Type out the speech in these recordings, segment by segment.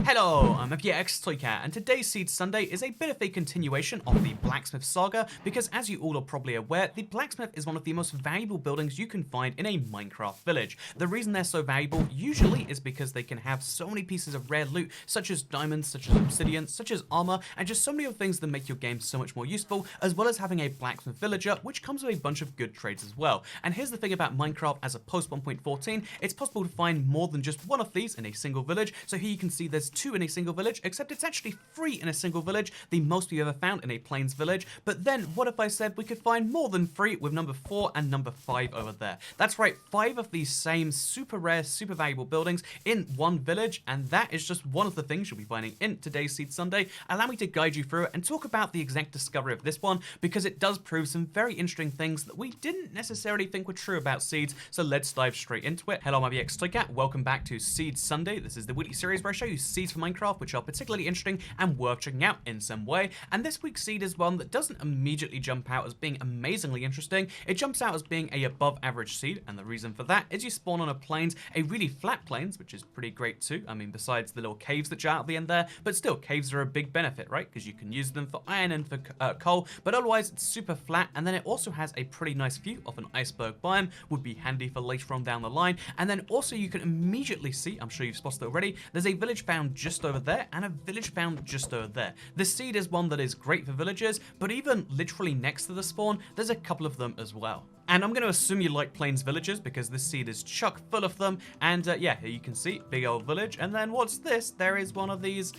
Hello, I'm FX Toycat, and today's Seed Sunday is a bit of a continuation of the Blacksmith saga, because as you all are probably aware, the Blacksmith is one of the most valuable buildings you can find in a Minecraft village. The reason they're so valuable usually is because they can have so many pieces of rare loot, such as diamonds, such as obsidian, such as armor, and just so many other things that make your game so much more useful, as well as having a Blacksmith villager, which comes with a bunch of good trades as well. And here's the thing about Minecraft as a post 1.14, it's possible to find more than just one of these in a single village, so here you can see there's two in a single village, except it's actually 3 in a single village, the most we've ever found in a Plains village. But then, what if I said we could find more than 3 with number 4 and number 5 over there? That's right, 5 of these same super rare, super valuable buildings in one village, and that is just one of the things you'll be finding in today's Seed Sunday. Allow me to guide you through it and talk about the exact discovery of this one, because it does prove some very interesting things that we didn't necessarily think were true about seeds, so let's dive straight into it. Hello, my VX Toycat, welcome back to Seed Sunday. This is the weekly series where I show you seeds for Minecraft, which are particularly interesting and worth checking out in some way. And this week's seed is one that doesn't immediately jump out as being amazingly interesting. It jumps out as being a above average seed, and the reason for that is you spawn on a plains, a really flat plains, which is pretty great too. I mean, besides the little caves that jut out at the end there, but still, caves are a big benefit, right? Because you can use them for iron and for coal, but otherwise it's super flat. And then it also has a pretty nice view of an iceberg biome, would be handy for later on down the line. And then also you can immediately see, I'm sure you've spotted it already, there's a village found just over there and a village found just over there. The seed is one that is great for villagers, but even literally next to the spawn, there's a couple of them as well. And I'm going to assume you like plains villages because this seed is chock full of them. And yeah, here you can see big old village. And then what's this? There is one of these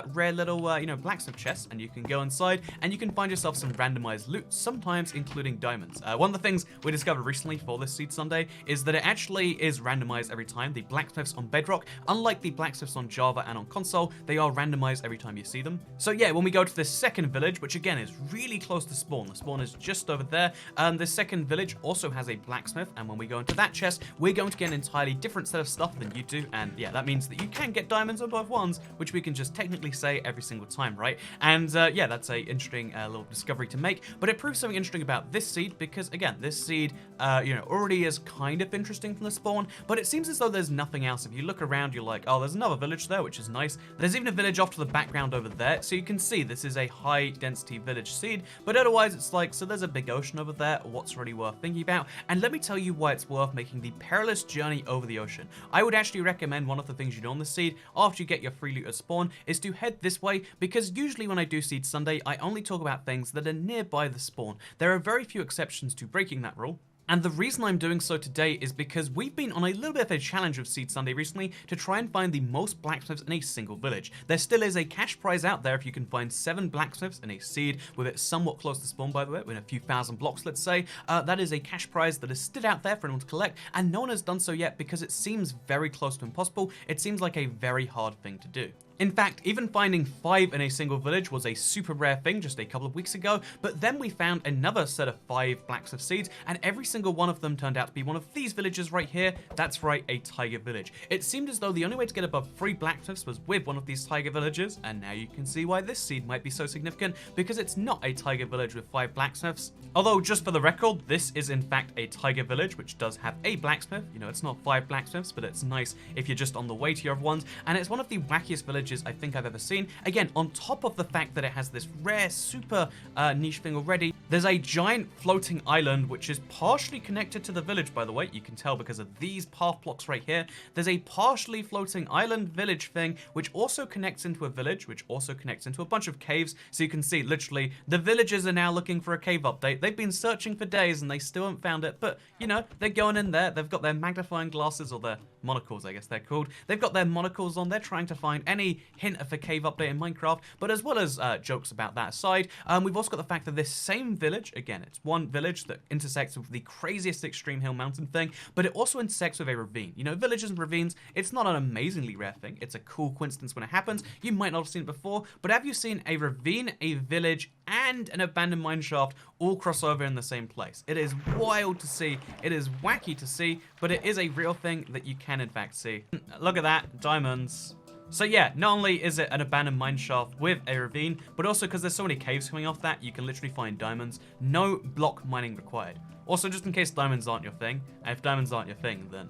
rare little, blacksmith chests, and you can go inside and you can find yourself some randomized loot, sometimes including diamonds. One of the things we discovered recently for this Seed Sunday is that it actually is randomized every time. The blacksmiths on Bedrock, unlike the blacksmiths on Java and on console, they are randomized every time you see them. So yeah, when we go to this second village, which again is really close to spawn, the spawn is just over there. This second village also has a blacksmith, and when we go into that chest, we're going to get an entirely different set of stuff than you do. And yeah, that means that you can get diamonds above ones, which we can just technically say every single time, right? And yeah, that's a interesting little discovery to make, but it proves something interesting about this seed, because again, this seed already is kind of interesting from the spawn, but it seems as though there's nothing else. If you look around, you're like, oh, there's another village there, which is nice. There's even a village off to the background over there, so you can see this is a high density village seed, but otherwise it's like, so there's a big ocean over there. What's really worth thinking about? And let me tell you why it's worth making the perilous journey over the ocean. I would actually recommend one of the things you do on the seed after you get your free loot at spawn is to head this way, because usually when I do Seed Sunday, I only talk about things that are nearby the spawn. There are very few exceptions to breaking that rule. And the reason I'm doing so today is because we've been on a little bit of a challenge of Seed Sunday recently to try and find the most blacksmiths in a single village. There still is a cash prize out there if you can find 7 blacksmiths in a seed with it somewhat close to spawn, by the way, in a few thousand blocks, let's say. That is a cash prize that is still out there for anyone to collect, and no one has done so yet because it seems very close to impossible. It seems like a very hard thing to do. In fact, even finding 5 in a single village was a super rare thing just a couple of weeks ago, but then we found another set of 5 blacksmith seeds, and every single one of them turned out to be one of these villages right here. That's right, a tiger village. It seemed as though the only way to get above 3 blacksmiths was with one of these tiger villages, and now you can see why this seed might be so significant, because it's not a tiger village with 5 blacksmiths. Although, just for the record, this is in fact a tiger village, which does have a blacksmith. You know, it's not 5 blacksmiths, but it's nice if you're just on the way to your other ones, and it's one of the wackiest villages I think I've ever seen. Again, on top of the fact that it has this rare, super niche thing already, there's a giant floating island which is partially connected to the village, by the way. You can tell because of these path blocks right here. There's a partially floating island village thing which also connects into a village, which also connects into a bunch of caves. So you can see, literally, the villagers are now looking for a cave update. They've been searching for days and they still haven't found it, but, you know, they're going in there. They've got their magnifying glasses, or their monocles, I guess they're called. They've got their monocles on. They're trying to find any hint of a cave update in Minecraft, but as well as jokes about that aside, we've also got the fact that this same village, again, it's one village that intersects with the craziest extreme hill mountain thing, but it also intersects with a ravine. You know, villages and ravines, it's not an amazingly rare thing. It's a cool coincidence when it happens. You might not have seen it before, but have you seen a ravine, a village, and an abandoned mineshaft all cross over in the same place? It is wild to see. It is wacky to see, but it is a real thing that you can in fact see. Look at that, diamonds. So yeah, not only is it an abandoned mineshaft with a ravine, but also because there's so many caves coming off that, you can literally find diamonds. No block mining required. Also, just in case diamonds aren't your thing, and if diamonds aren't your thing, then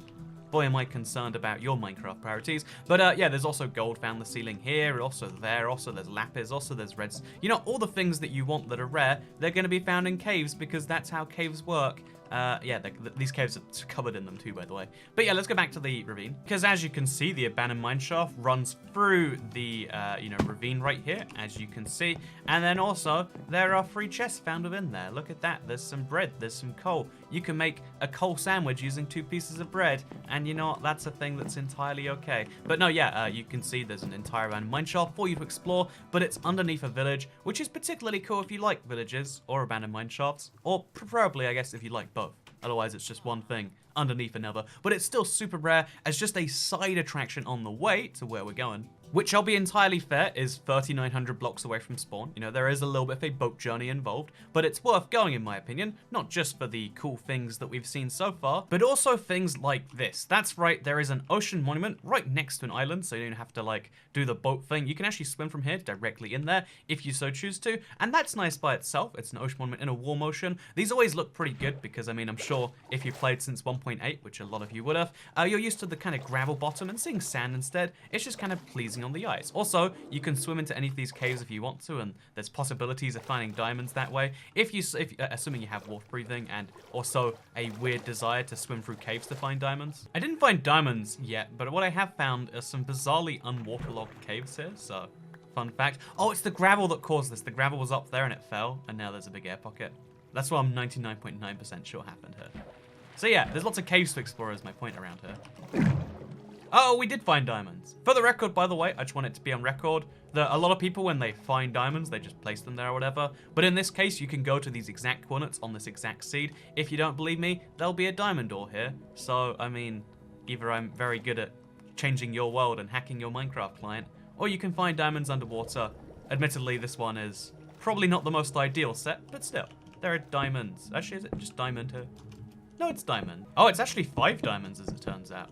boy am I concerned about your Minecraft priorities. But yeah, there's also gold found in the ceiling here, also there, also there's lapis, also there's reds. You know, all the things that you want that are rare, they're going to be found in caves because that's how caves work. Yeah, these caves are covered in them too, by the way. But yeah, let's go back to the ravine. Because as you can see, the abandoned mineshaft runs through the, you know, ravine right here, as you can see. And then also, there are 3 chests found within there. Look at that. There's some bread. There's some coal. You can make a coal sandwich using 2 pieces of bread. And you know what? That's a thing that's entirely okay. But no, yeah, you can see there's an entire abandoned mineshaft for you to explore. But it's underneath a village, which is particularly cool if you like villages or abandoned mineshafts. Or preferably, I guess, if you like both. Otherwise, it's just one thing underneath another. But it's still super rare as just a side attraction on the way to where we're going. Which, I'll be entirely fair, is 3,900 blocks away from spawn. You know, there is a little bit of a boat journey involved, but it's worth going in my opinion, not just for the cool things that we've seen so far, but also things like this. That's right, there is an ocean monument right next to an island, so you don't have to, like, do the boat thing. You can actually swim from here directly in there, if you so choose to, and that's nice by itself. It's an ocean monument in a warm ocean. These always look pretty good, because, I mean, I'm sure if you played since 1.8, which a lot of you would have, you're used to the kind of gravel bottom, and seeing sand instead, it's just kind of pleasing on the eyes. Also, you can swim into any of these caves if you want to, and there's possibilities of finding diamonds that way. Assuming you have water breathing and also a weird desire to swim through caves to find diamonds. I didn't find diamonds yet, but what I have found are some bizarrely unwaterlogged caves here, so fun fact. Oh, it's the gravel that caused this. The gravel was up there and it fell, and now there's a big air pocket. That's what I'm 99.9% sure happened here. So yeah, there's lots of caves to explore is my point around here. Oh, we did find diamonds. For the record, by the way, I just want it to be on record that a lot of people, when they find diamonds, they just place them there or whatever. But in this case, you can go to these exact coordinates on this exact seed. If you don't believe me, there'll be a diamond ore here. So, I mean, either I'm very good at changing your world and hacking your Minecraft client, or you can find diamonds underwater. Admittedly, this one is probably not the most ideal set, but still, there are diamonds. Actually, is it just diamond here? No, it's diamond. Oh, it's actually 5 diamonds as it turns out.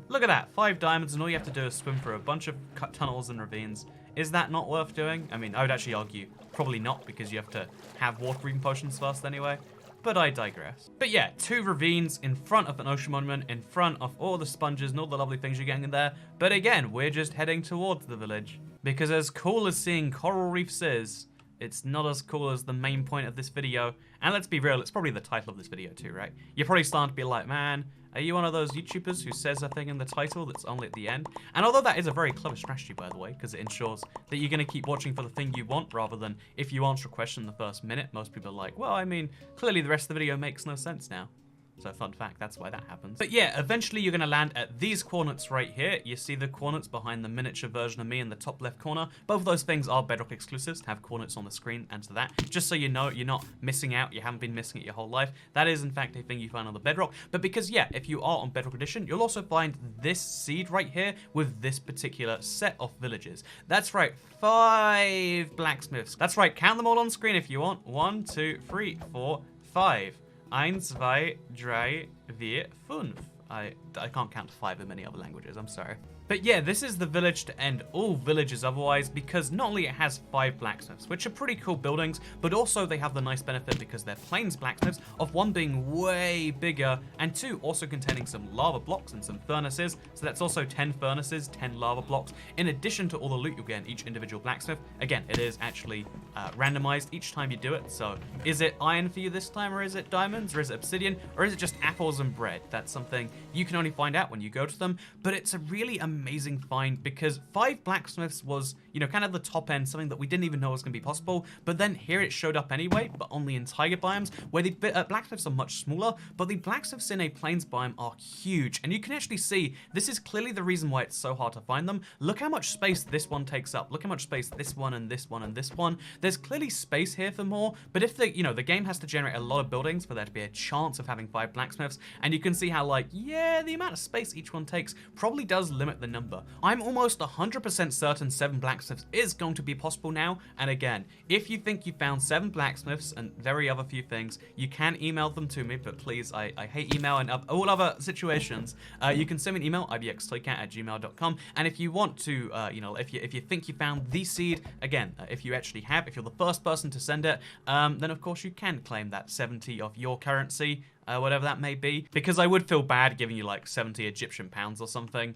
Look at that, 5 diamonds, and all you have to do is swim through a bunch of cut tunnels and ravines. Is that not worth doing? I mean, I would actually argue probably not, because you have to have water breathing potions first anyway. But I digress. But yeah, 2 ravines in front of an ocean monument, in front of all the sponges and all the lovely things you're getting in there. But again, we're just heading towards the village. Because as cool as seeing coral reefs is, it's not as cool as the main point of this video. And let's be real, it's probably the title of this video too, right? You're probably starting to be like, man, are you one of those YouTubers who says a thing in the title that's only at the end? And although that is a very clever strategy, by the way, because it ensures that you're going to keep watching for the thing you want, rather than if you answer a question in the first minute, most people are like, well, I mean, clearly the rest of the video makes no sense now. So fun fact, that's why that happens. But yeah, eventually you're going to land at these coordinates right here. You see the coordinates behind the miniature version of me in the top left corner. Both of those things are Bedrock exclusives to have coordinates on the screen. And to that, just so you know, you're not missing out. You haven't been missing it your whole life. That is, in fact, a thing you find on the Bedrock. But because, yeah, if you are on Bedrock Edition, you'll also find this seed right here with this particular set of villages. That's right, 5 blacksmiths. That's right, count them all on screen if you want. 1, 2, 3, 4, 5. 1, 2, 3, 4, 5. I can't count to 5 in many other languages, I'm sorry. But yeah, this is the village to end all villages otherwise, because not only it has 5 blacksmiths, which are pretty cool buildings, but also they have the nice benefit because they're plains blacksmiths, of 1 being way bigger, and 2 also containing some lava blocks and some furnaces, so that's also 10 furnaces, 10 lava blocks, in addition to all the loot you'll get in each individual blacksmith. Again, it is actually randomized each time you do it, so is it iron for you this time, or is it diamonds, or is it obsidian, or is it just apples and bread? That's something you can only find out when you go to them, but it's a really amazing find, because 5 blacksmiths was, you know, kind of the top end, something that we didn't even know was going to be possible, but then here it showed up anyway, but only in taiga biomes, where the blacksmiths are much smaller, but the blacksmiths in a plains biome are huge, and you can actually see, this is clearly the reason why it's so hard to find them. Look how much space this one takes up, look how much space this one and this one and this one. There's clearly space here for more, but if the, you know, the game has to generate a lot of buildings for there to be a chance of having 5 blacksmiths, and you can see how, like, yeah, the amount of space each one takes probably does limit the number. I'm almost 100% certain 7 blacksmiths is going to be possible now, and again, if you think you found 7 blacksmiths and very other few things, you can email them to me, but please, I hate email and all other situations. You can send me an email, ibxtoycat@gmail.com, and if you want to, you know, if you think you found the seed, again, if you actually have, if you're the first person to send it, then of course you can claim that 70 of your currency. whatever that may be, because I would feel bad giving you like 70 Egyptian pounds or something.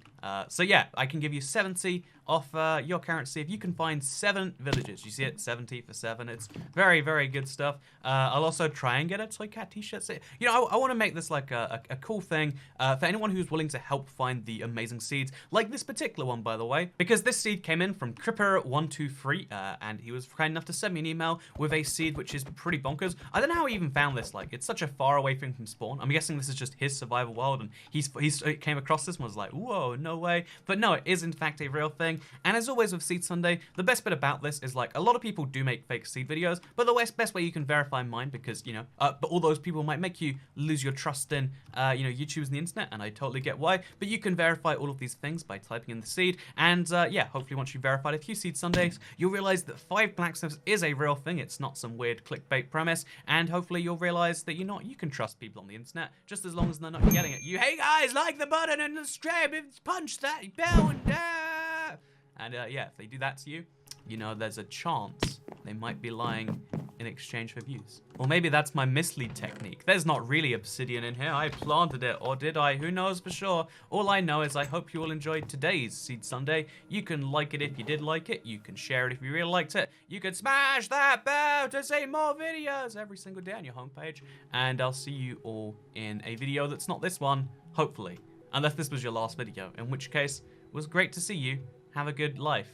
So yeah, I can give you 70 off your currency if you can find 7 villages. You see it, 70 for 7. It's very, very good stuff. I'll also try and get a Toy Cat t-shirt. So, you know, I want to make this like a cool thing for anyone who's willing to help find the amazing seeds, like this particular one, by the way, because this seed came in from Cripper123, and he was kind enough to send me an email with a seed which is pretty bonkers. I don't know how he even found this. Like, it's such a far away thing from spawn. I'm guessing this is just his survival world, and he came across this and was like, whoa, no way. But no, it is in fact a real thing. And as always with Seed Sunday, the best bit about this is like a lot of people do make fake seed videos, but the best way you can verify mine, because you know, but all those people might make you lose your trust in you know, YouTubers and the internet, and I totally get why. But you can verify all of these things by typing in the seed, and yeah, hopefully once you've verified a few Seed Sundays, you'll realize that 5 blacksmiths is a real thing. It's not some weird clickbait premise, and hopefully you'll realize that you can trust people on the internet just as long as they're not getting it. Hey guys, like the button and subscribe and punch that bell and yeah, if they do that to you, you know there's a chance they might be lying in exchange for views. Or maybe that's my mislead technique. There's not really obsidian in here. I planted it, or did I? Who knows for sure? All I know is I hope you all enjoyed today's Seed Sunday. You can like it if you did like it. You can share it if you really liked it. You can smash that bell to see more videos every single day on your homepage. And I'll see you all in a video that's not this one, hopefully. Unless this was your last video, in which case, it was great to see you. Have a good life.